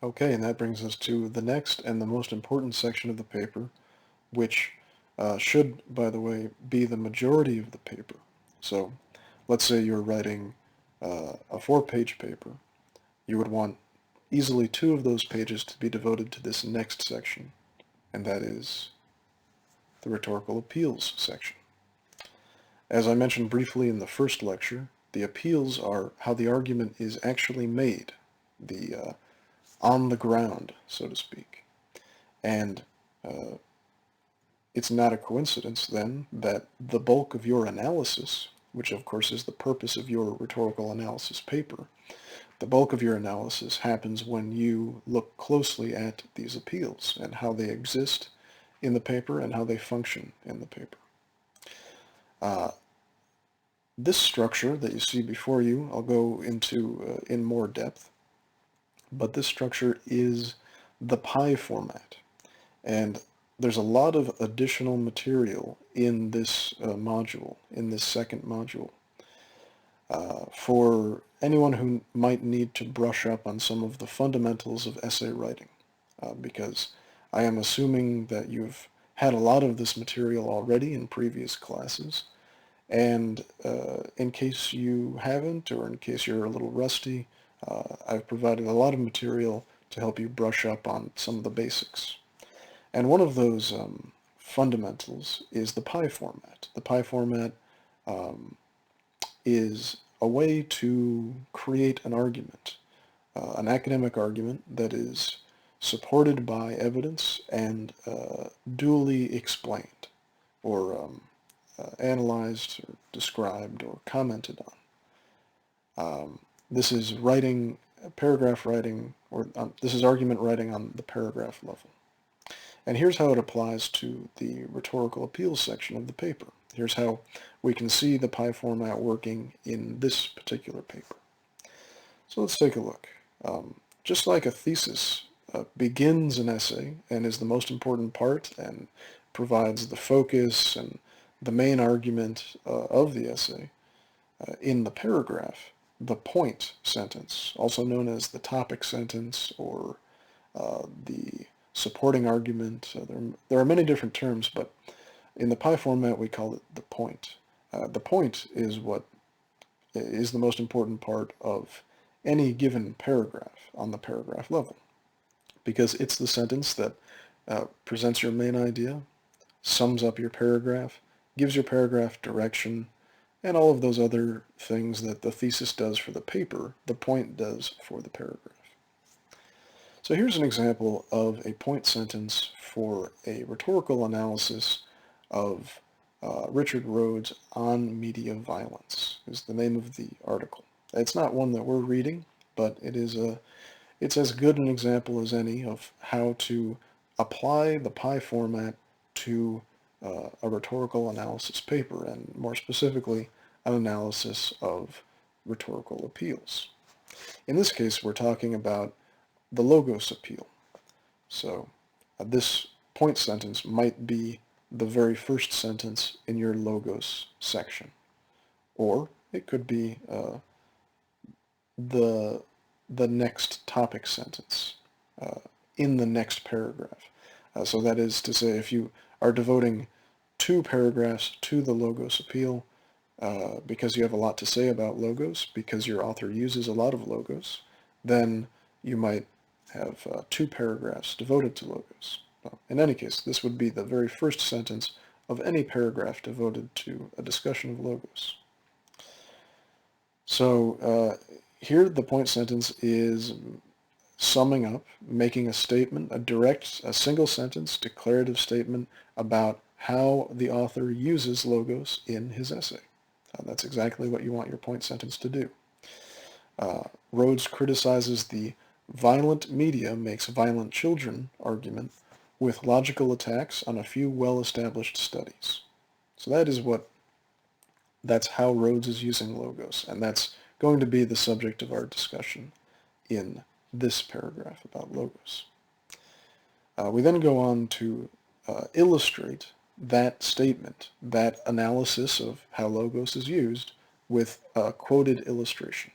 Okay, and that brings us to the next and the most important section of the paper, which should, by the way, be the majority of the paper. So let's say you're writing a 4-page paper. You would want easily 2 of those pages to be devoted to this next section, and that is the rhetorical appeals section. As I mentioned briefly in the first lecture, the appeals are how the argument is actually made, the on the ground, so to speak. And uh, it's not a coincidence, then, that the bulk of your analysis, which of course is the purpose of your rhetorical analysis paper, the bulk of your analysis happens when you look closely at these appeals and how they exist in the paper and how they function in the paper. This structure that you see before you, I'll go into in more depth, but this structure is the pie format. And there's a lot of additional material in this module, in this second module, for anyone who might need to brush up on some of the fundamentals of essay writing, because I am assuming that you've had a lot of this material already in previous classes, and in case you haven't, or in case you're a little rusty, I've provided a lot of material to help you brush up on some of the basics. And one of those fundamentals is the pie format. The pie format is a way to create an argument, an academic argument that is supported by evidence and duly explained, or analyzed, or described, or commented on. This is writing, paragraph writing, or this is argument writing on the paragraph level. And here's how it applies to the rhetorical appeals section of the paper. Here's how we can see the pie format working in this particular paper. So let's take a look. Just like a thesis begins an essay and is the most important part and provides the focus and the main argument of the essay, in the paragraph, the point sentence, also known as the topic sentence or the supporting argument. There are many different terms, but in the pie format we call it the point. The point is what is the most important part of any given paragraph on the paragraph level, because it's the sentence that presents your main idea, sums up your paragraph, gives your paragraph direction, and all of those other things that the thesis does for the paper, the point does for the paragraph. So here's an example of a point sentence for a rhetorical analysis of Richard Rhodes' On Media Violence, is the name of the article. It's not one that we're reading, but it's as good an example as any of how to apply the pie format to a rhetorical analysis paper, and more specifically, an analysis of rhetorical appeals. In this case, we're talking about the logos appeal. So this point sentence might be the very first sentence in your logos section, or it could be the next topic sentence in the next paragraph. So that is to say, if you are devoting 2 paragraphs to the logos appeal, because you have a lot to say about logos, because your author uses a lot of logos, then you might have 2 paragraphs devoted to logos. In any case, this would be the very first sentence of any paragraph devoted to a discussion of logos. So here the point sentence is summing up, making a statement, a single sentence declarative statement about how the author uses logos in his essay. That's exactly what you want your point sentence to do. Rhodes criticizes the violent media makes violent children argument with logical attacks on a few well-established studies. So that's how Rhodes is using logos, and that's going to be the subject of our discussion in this paragraph about logos. We then go on to illustrate that statement, that analysis of how logos is used, with a quoted illustration.